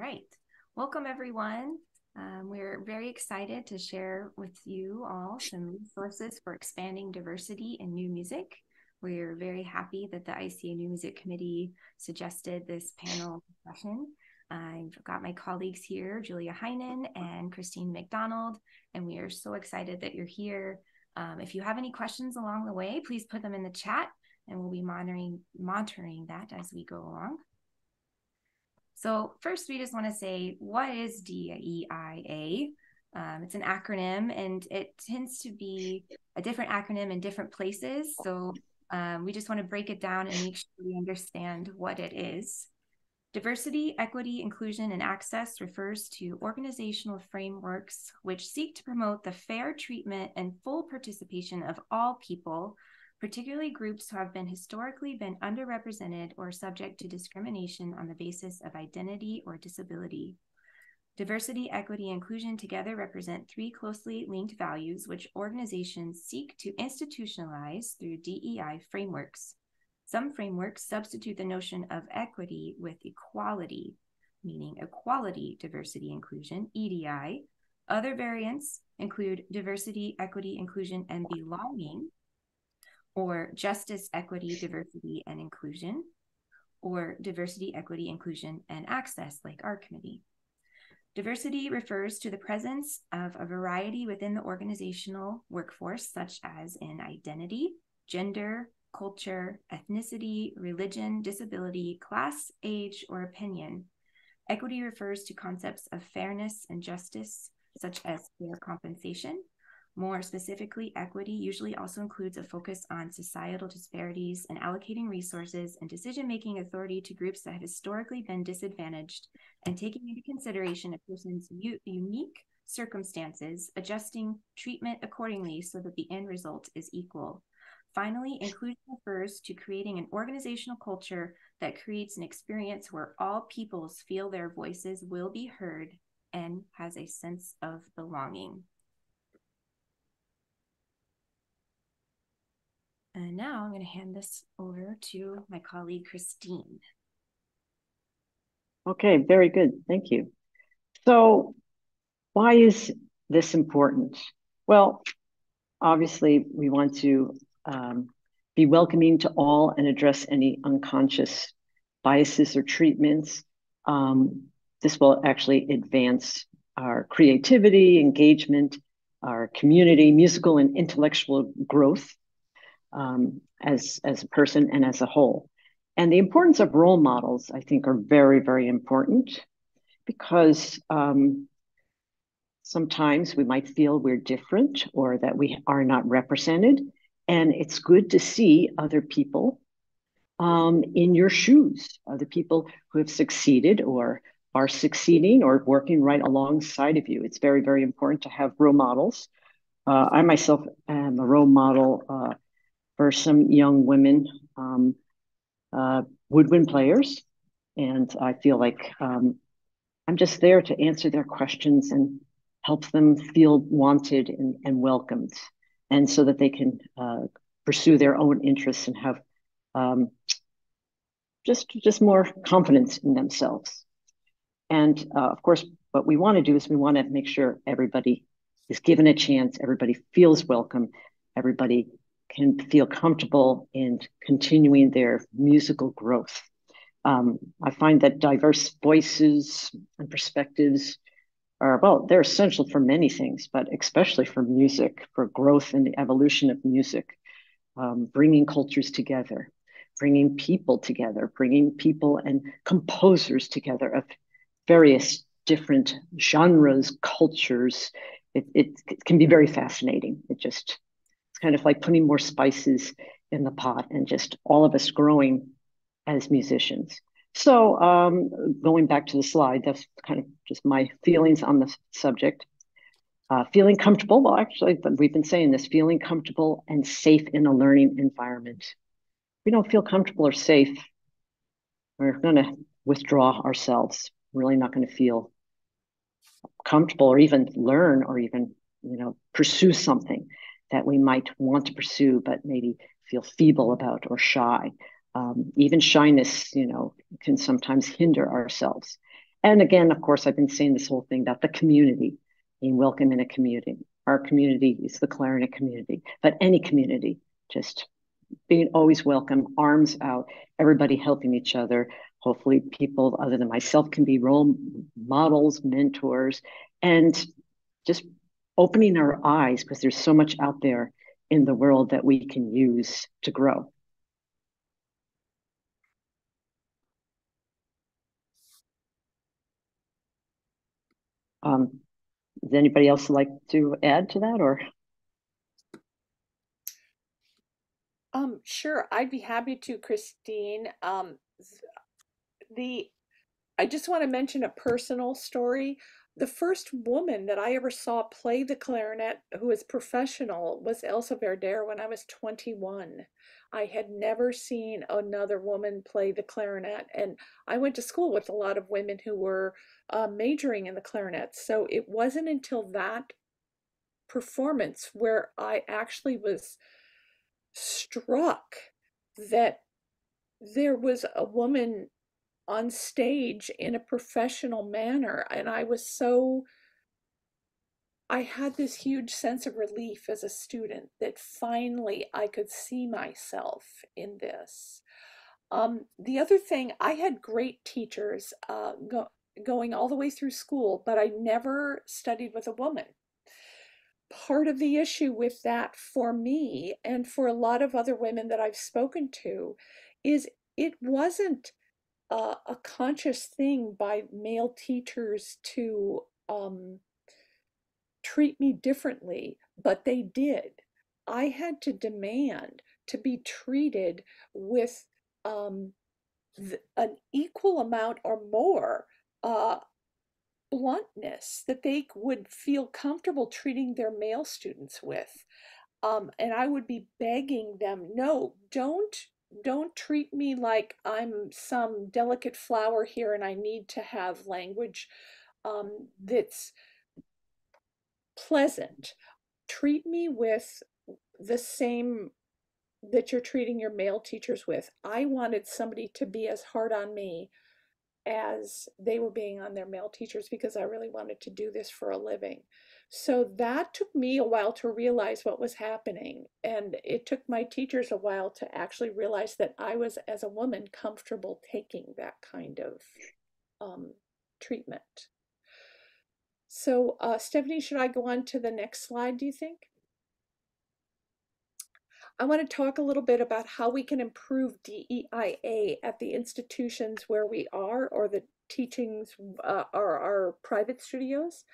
right. Welcome, everyone. We're very excited to share with you all some resources for expanding diversity in new music. We're very happy that the ICA New Music Committee suggested this panel discussion. I've got my colleagues here, Julia Heinen and Christine McDonald, and we are so excited that you're here. If you have any questions along the way, please put them in the chat, and we'll be monitoring that as we go along. So first, we just want to say, what is DEIA? It's an acronym, and it tends to be a different acronym in different places. So we just want to break it down and make sure we understand what it is. Diversity, equity, inclusion, and access refers to organizational frameworks which seek to promote the fair treatment and full participation of all people, particularly groups who have historically been underrepresented or subject to discrimination on the basis of identity or disability. Diversity, equity, and inclusion together represent three closely linked values which organizations seek to institutionalize through DEI frameworks. Some frameworks substitute the notion of equity with equality, meaning equality, diversity, inclusion, EDI. Other variants include diversity, equity, inclusion, and belonging, or justice, equity, diversity, and inclusion, or diversity, equity, inclusion, and access, like our committee. Diversity refers to the presence of a variety within the organizational workforce, such as in identity, gender, culture, ethnicity, religion, disability, class, age, or opinion. Equity refers to concepts of fairness and justice, such as fair compensation. More specifically, equity usually also includes a focus on societal disparities and allocating resources and decision-making authority to groups that have historically been disadvantaged, and taking into consideration a person's unique circumstances, adjusting treatment accordingly so that the end result is equal. Finally, inclusion refers to creating an organizational culture that creates an experience where all peoples feel their voices will be heard and has a sense of belonging. And now I'm going to hand this over to my colleague, Christine. Okay, very good. Thank you. So why is this important? Well, obviously, we want to be welcoming to all and address any unconscious biases or treatments. This will actually advance our creativity, engagement, our community, musical and intellectual growth as a person and as a whole. And the importance of role models, I think, are very, very important because sometimes we might feel we're different or that we are not represented. And it's good to see other people in your shoes, other people who have succeeded or are succeeding or working right alongside of you. It's very, very important to have role models. I myself am a role model for some young women woodwind players. And I feel like I'm just there to answer their questions and help them feel wanted and welcomed, and so that they can pursue their own interests and have just more confidence in themselves. And of course, what we want to do is we want to make sure everybody is given a chance, everybody feels welcome, everybody can feel comfortable in continuing their musical growth. I find that diverse voices and perspectives are, well, they're essential for many things, but especially for music, for growth and the evolution of music, bringing cultures together, bringing people and composers together of various different genres, cultures. It can be very fascinating. It's kind of like putting more spices in the pot and just all of us growing as musicians. So going back to the slide, that's kind of just my feelings on the subject. Feeling comfortable, well, actually, we've been saying this, feeling comfortable and safe in a learning environment. If we don't feel comfortable or safe, we're going to withdraw ourselves. We're really not going to feel comfortable or even learn or even, pursue something that we might want to pursue, but maybe feel feeble about or shy. Even shyness, can sometimes hinder ourselves. And again, of course, I've been saying this whole thing about the community, being welcome in a community. Our community is the clarinet community, but any community, just being always welcome, arms out, everybody helping each other. Hopefully, people other than myself can be role models, mentors, and just opening our eyes because there's so much out there in the world that we can use to grow. Does anybody else like to add to that or? Sure, I'd be happy to, Christine. The I just want to mention a personal story. The first woman that I ever saw play the clarinet who was professional was Elsa Verder when I was 21. I had never seen another woman play the clarinet, and I went to school with a lot of women who were majoring in the clarinet. So it wasn't until that performance where I actually was struck that there was a woman on stage in a professional manner. And I had this huge sense of relief as a student that finally I could see myself in this. The other thing, I had great teachers going all the way through school, but I never studied with a woman. Part of the issue with that for me and for a lot of other women that I've spoken to is it wasn't a conscious thing by male teachers to treat me differently, but they did. I had to demand to be treated with um, an equal amount or more uh, bluntness that they would feel comfortable treating their male students with. And I would be begging them, no, don't treat me like I'm some delicate flower here and I need to have language that's pleasant. Treat me with the same that you're treating your male teachers with. I wanted somebody to be as hard on me as they were being on their male teachers because I really wanted to do this for a living. So that took me a while to realize what was happening. And it took my teachers a while to actually realize that I was, as a woman, comfortable taking that kind of um, treatment. So, Stephanie, should I go on to the next slide, do you think? I want to talk a little bit about how we can improve DEIA at the institutions where we are or the teachings or our private studios.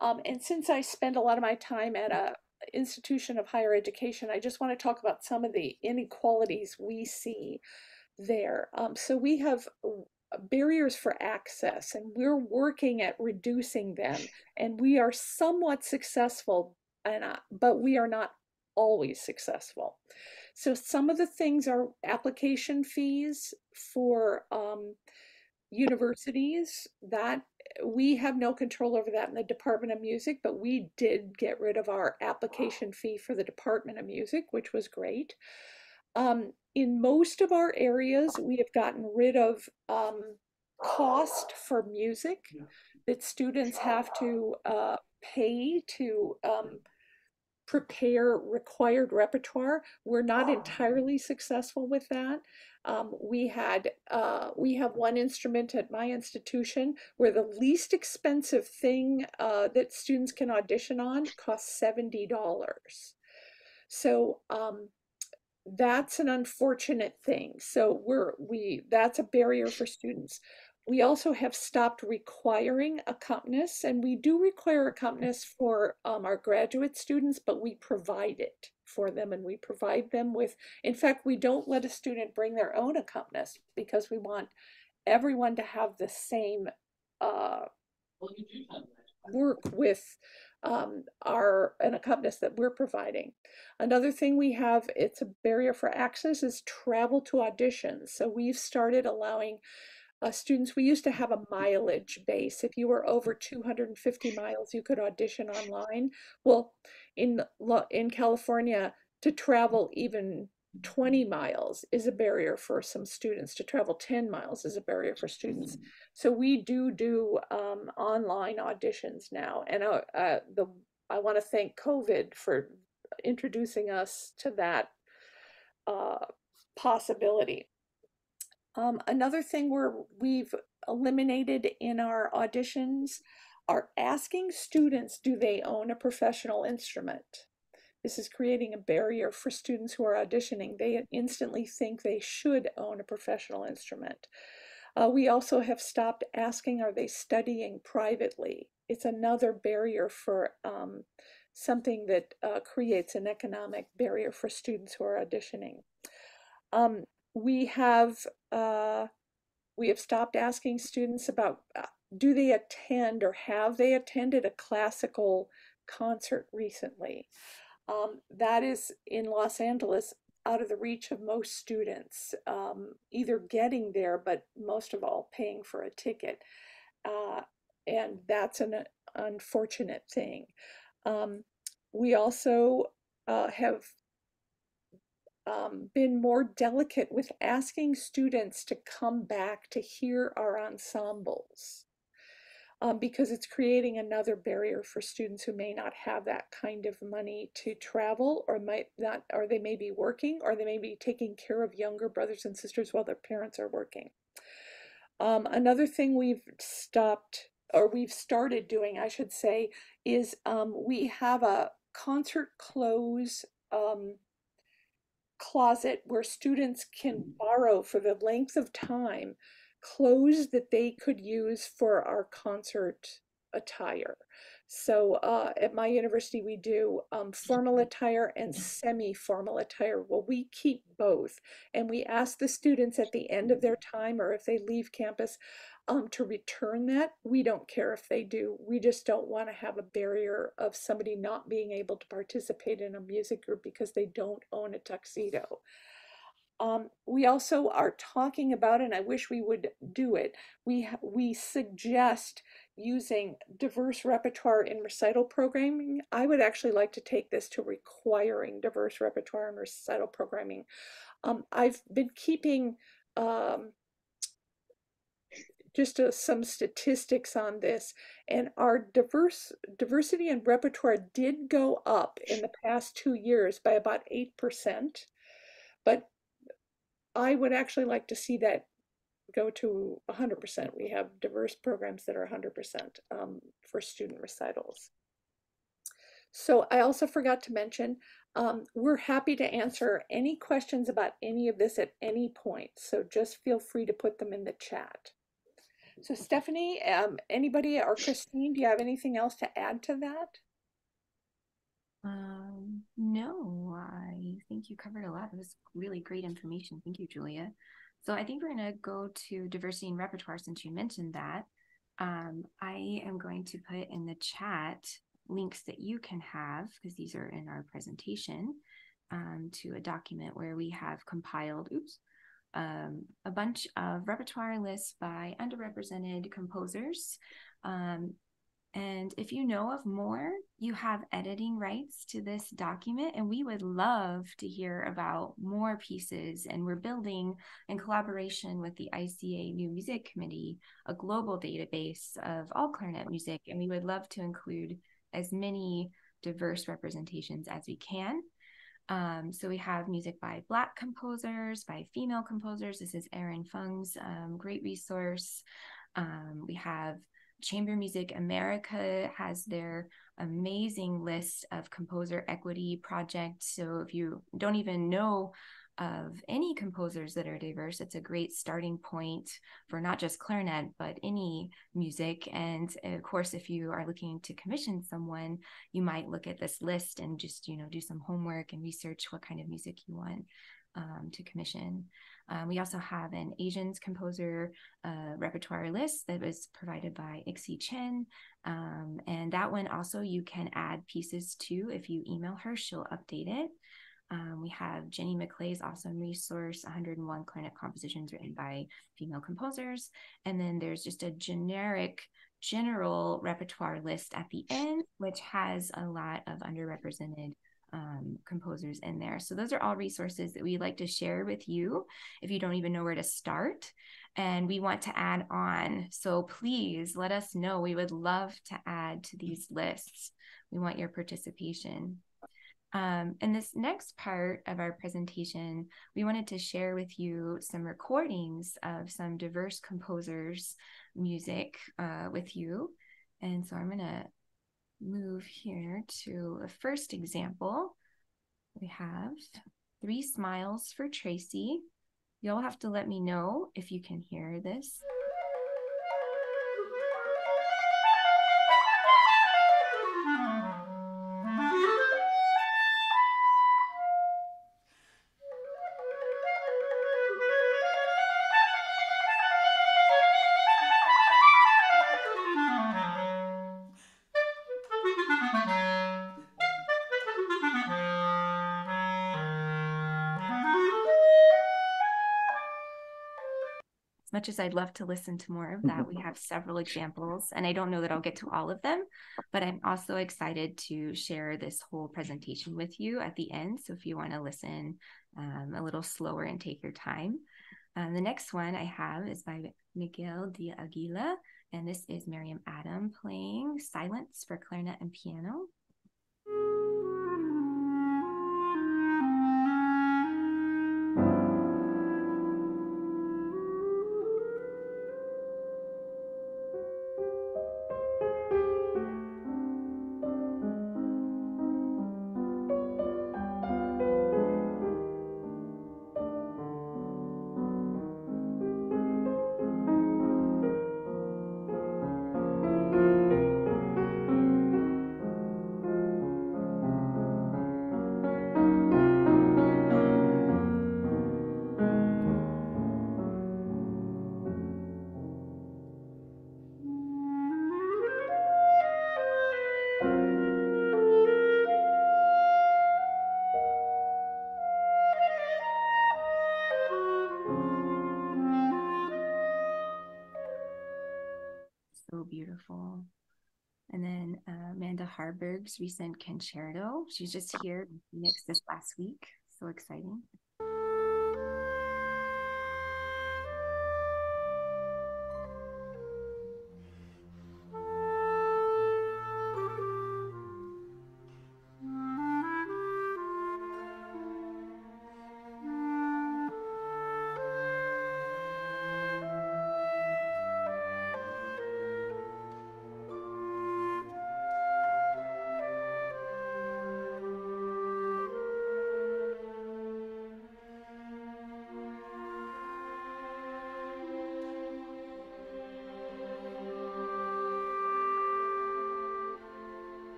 And since I spend a lot of my time at a institution of higher education, I just want to talk about some of the inequalities we see there. So we have barriers for access, and we're working at reducing them, and we are somewhat successful, but we are not always successful. So some of the things are application fees for universities that we have no control over that in the Department of Music, but we did get rid of our application fee for the Department of Music, which was great. In most of our areas, we have gotten rid of cost for music that students have to pay to prepare required repertoire. We're not entirely successful with that. We have one instrument at my institution where the least expensive thing that students can audition on costs $70. So that's an unfortunate thing. So that's a barrier for students. We also have stopped requiring accompanists, and we do require accompanists for our graduate students, but we provide it for them, and we provide them with, in fact, we don't let a student bring their own accompanist because we want everyone to have the same uh, work with an accompanist that we're providing. Another thing we have, it's a barrier for access, is travel to auditions. So we've started allowing students, we used to have a mileage base. If you were over 250 miles, you could audition online. Well, in California, to travel even 20 miles is a barrier for some students. To travel 10 miles is a barrier for students. So we do online auditions now. And I want to thank COVID for introducing us to that possibility. Another thing we've eliminated in our auditions are asking students, do they own a professional instrument? This is creating a barrier for students who are auditioning. They instantly think they should own a professional instrument. We also have stopped asking, are they studying privately? It's another barrier for something that creates an economic barrier for students who are auditioning. Um, we have stopped asking students about do they attend or have they attended a classical concert recently? That is in Los Angeles out of the reach of most students, either getting there, but most of all paying for a ticket. And that's an unfortunate thing. We also have been more delicate with asking students to come back to hear our ensembles. Because it's creating another barrier for students who may not have that kind of money to travel, or might not, or they may be working, or they may be taking care of younger brothers and sisters while their parents are working. Another thing we've started doing, I should say, is we have a concert close closet where students can borrow for the length of time clothes that they could use for our concert attire. So at my university, we do formal attire and semi-formal attire. Well, we keep both. And we ask the students at the end of their time, or if they leave campus, to return that. We don't care if they do. We just don't want to have a barrier of somebody not being able to participate in a music group because they don't own a tuxedo. We also are talking about, and I wish we would do it, we suggest using diverse repertoire in recital programming. I would actually like to take this to requiring diverse repertoire in recital programming. I've been keeping just some statistics on this, and our diversity in repertoire did go up in the past 2 years by about 8%, but I would actually like to see that go to 100%. We have diverse programs that are 100% for student recitals. So I also forgot to mention, we're happy to answer any questions about any of this at any point. So just feel free to put them in the chat. So Stephanie, anybody, or Christine, do you have anything else to add to that? No, I think you covered a lot. It was really great information. Thank you, Julia. So I think we're going to go to diversity and repertoire since you mentioned that. I am going to put in the chat links that you can have, because these are in our presentation, to a document where we have compiled, a bunch of repertoire lists by underrepresented composers. And if you know of more, you have editing rights to this document, and we would love to hear about more pieces. And we're building, in collaboration with the ICA New Music Committee, a global database of all clarinet music, and we would love to include as many diverse representations as we can. So we have music by Black composers, by female composers. This is Erin Fung's great resource. We have Chamber Music America has their amazing list of composer equity projects. So if you don't even know of any composers that are diverse, it's a great starting point for not just clarinet, but any music. And of course, if you are looking to commission someone, you might look at this list and just, do some homework and research what kind of music you want to commission. We also have an Asians composer repertoire list that was provided by Ixi Chen. And that one also you can add pieces to. If you email her, she'll update it. We have Jenny McClay's awesome resource, 101 clarinet compositions written by female composers. And then there's just a general repertoire list at the end, which has a lot of underrepresented composers in there. So those are all resources that we like to share with you if you don't even know where to start. And we want to add on. So please let us know. We would love to add to these lists. We want your participation. In this next part of our presentation, we wanted to share with you some recordings of some diverse composers' music with you. And so I'm going to move here to a first example. We have 3 Smiles for Tracy. You'll have to let me know if you can hear this. As much as I'd love to listen to more of that, we have several examples, and I don't know that I'll get to all of them, but I'm also excited to share this whole presentation with you at the end. So if you want to listen a little slower and take your time. The next one I have is by Miguel de Aguila, and this is Miriam Adam playing Silence for clarinet and piano. So beautiful. And then Amanda Harburg's recent concerto. She's just here in Phoenix this last week. So exciting.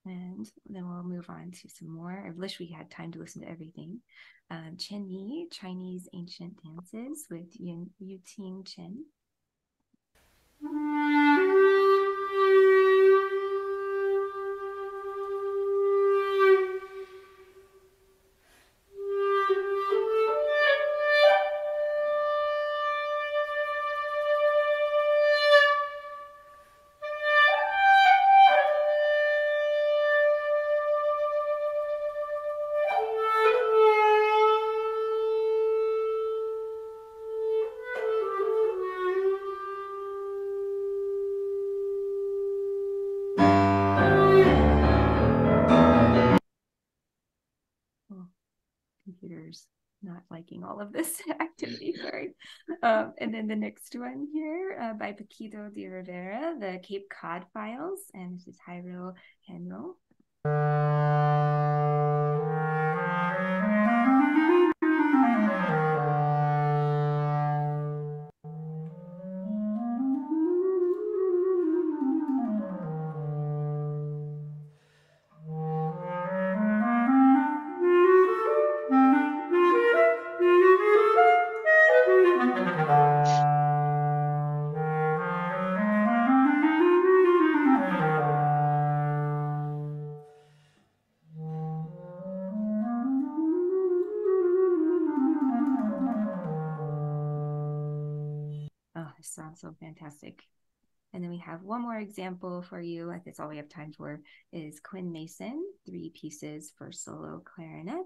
And then we'll move on to some more. I wish we had time to listen to everything. Chen Yi, Chinese Ancient Dances with Yu Ting Chen. Computers not liking all of this activity, sorry. And then the next one here by Paquito de Rivera, the Cape Cod Files, and this is Jairo Henro. sounds so fantastic. And then we have one more example for you. That's all we have time for, is Quinn Mason, 3 pieces for solo clarinet.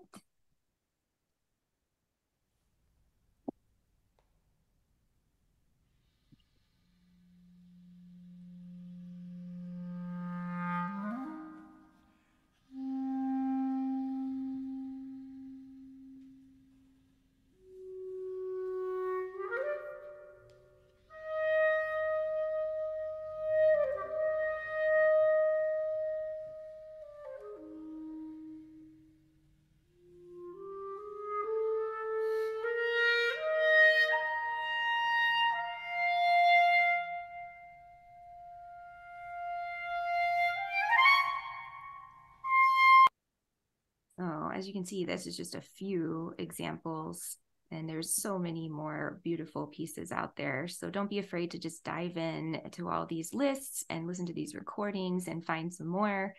So as you can see, this is just a few examples, and there's so many more beautiful pieces out there. So don't be afraid to just dive in to all these lists and listen to these recordings and find some more.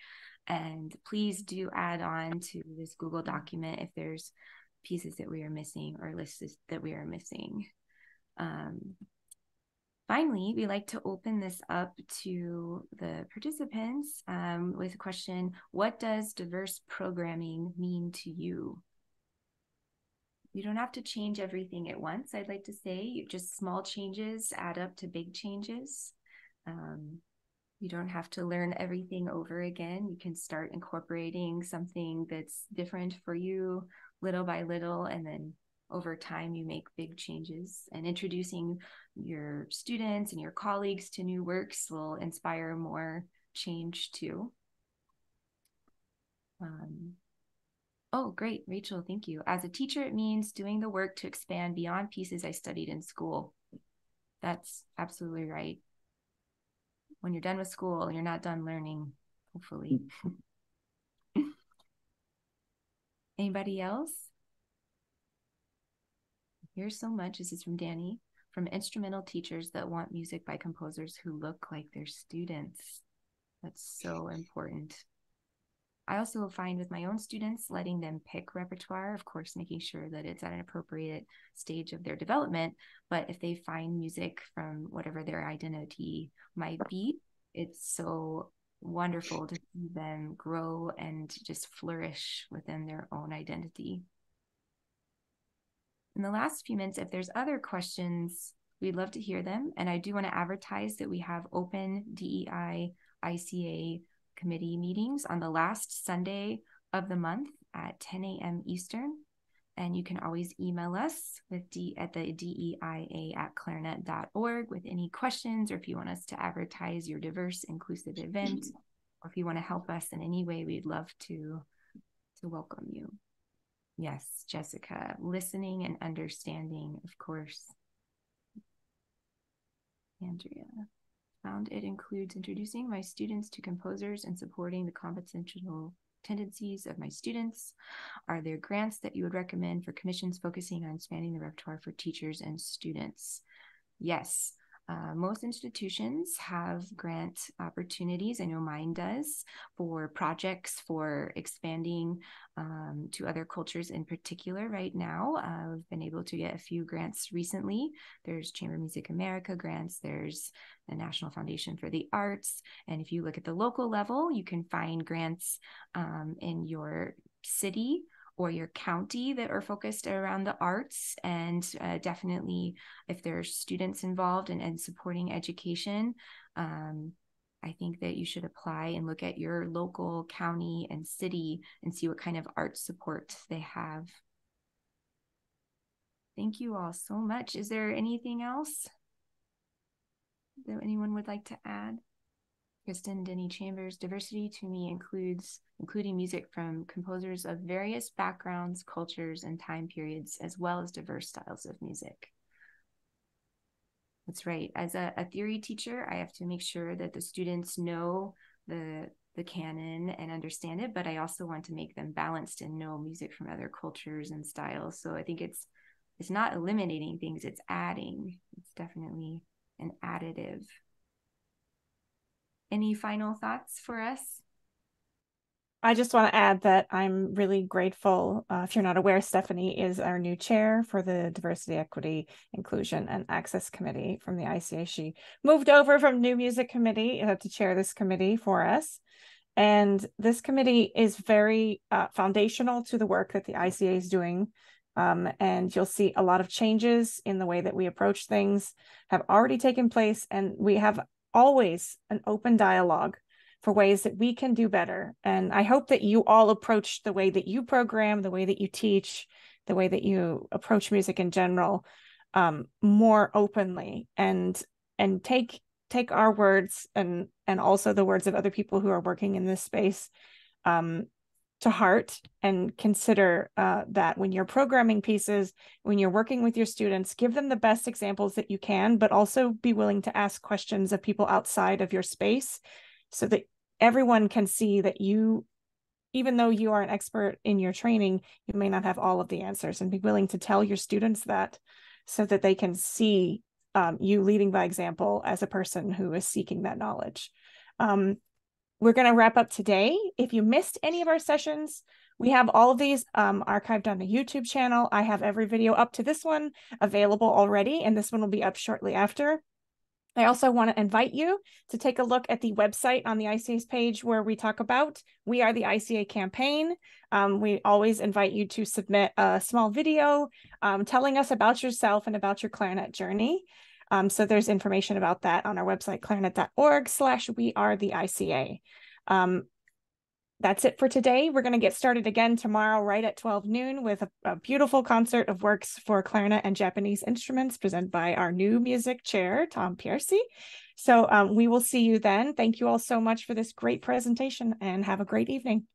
And please do add on to this Google document if there's pieces that we are missing or lists that we are missing. Finally, we like to open this up to the participants with a question: what does diverse programming mean to you? You don't have to change everything at once, I'd like to say. Just small changes add up to big changes. You don't have to learn everything over again. You can start incorporating something that's different for you little by little, and then over time you make big changes. And introducing your students and your colleagues to new works will inspire more change too. Oh, great, Rachel, thank you. As a teacher, it means doing the work to expand beyond pieces I studied in school. That's absolutely right. When you're done with school, you're not done learning, hopefully. Anybody else? Here's so much. This is from Danny. From instrumental teachers that want music by composers who look like their students. That's so important. I also find with my own students, letting them pick repertoire, of course, making sure that it's at an appropriate stage of their development. But if they find music from whatever their identity might be, it's so wonderful to see them grow and just flourish within their own identity. In the last few minutes, if there's other questions, we'd love to hear them. And I do want to advertise that we have open DEI ICA committee meetings on the last Sunday of the month at 10 a.m. Eastern. And you can always email us with at the DEIA@clarinet.org with any questions, or if you want us to advertise your diverse, inclusive event, or if you want to help us in any way, we'd love to welcome you. Yes, Jessica, listening and understanding, of course. Andrea, found it includes introducing my students to composers and supporting the compositional tendencies of my students. Are there grants that you would recommend for commissions focusing on expanding the repertoire for teachers and students? Yes. Most institutions have grant opportunities. I know mine does, for projects for expanding to other cultures in particular. Right now, I've been able to get a few grants recently. There's Chamber Music America grants, there's the National Foundation for the Arts. And if you look at the local level, you can find grants in your city or your county that are focused around the arts. And definitely if there's students involved and supporting education, I think that you should apply and look at your local county and city and see what kind of art support they have. Thank you all so much. Is there anything else that anyone would like to add? Kristen Denny Chambers, diversity to me includes including music from composers of various backgrounds, cultures, and time periods, as well as diverse styles of music. That's right. As a theory teacher, I have to make sure that the students know the canon and understand it, but I also want to make them balanced and know music from other cultures and styles. So I think it's not eliminating things, it's adding. It's definitely an additive. Any final thoughts for us? I just want to add that I'm really grateful. If you're not aware, Stephanie is our new chair for the Diversity, Equity, Inclusion, and Access Committee from the ICA. She moved over from New Music Committee to chair this committee for us. And this committee is very foundational to the work that the ICA is doing. And you'll see a lot of changes in the way that we approach things have already taken place. And we have always an open dialogue for ways that we can do better. And I hope that you all approach the way that you program, the way that you teach, the way that you approach music in general, more openly, and take our words and also the words of other people who are working in this space to heart, and consider that when you're programming pieces, when you're working with your students, give them the best examples that you can, but also be willing to ask questions of people outside of your space, so that everyone can see that you, even though you are an expert in your training, you may not have all of the answers, and be willing to tell your students that, so that they can see you leading by example as a person who is seeking that knowledge. We're going to wrap up today. If you missed any of our sessions, we have all of these archived on the YouTube channel. I have every video up to this one available already, and this one will be up shortly after. I also want to invite you to take a look at the website on the ICA's page, where we talk about We Are the ICA campaign. We always invite you to submit a small video telling us about yourself and about your clarinet journey. So there's information about that on our website, clarinet.org/wearethe-ICA. That's it for today. We're going to get started again tomorrow right at 12 noon with a beautiful concert of works for clarinet and Japanese instruments presented by our new music chair, Tom Piercy. So we will see you then. Thank you all so much for this great presentation, and have a great evening.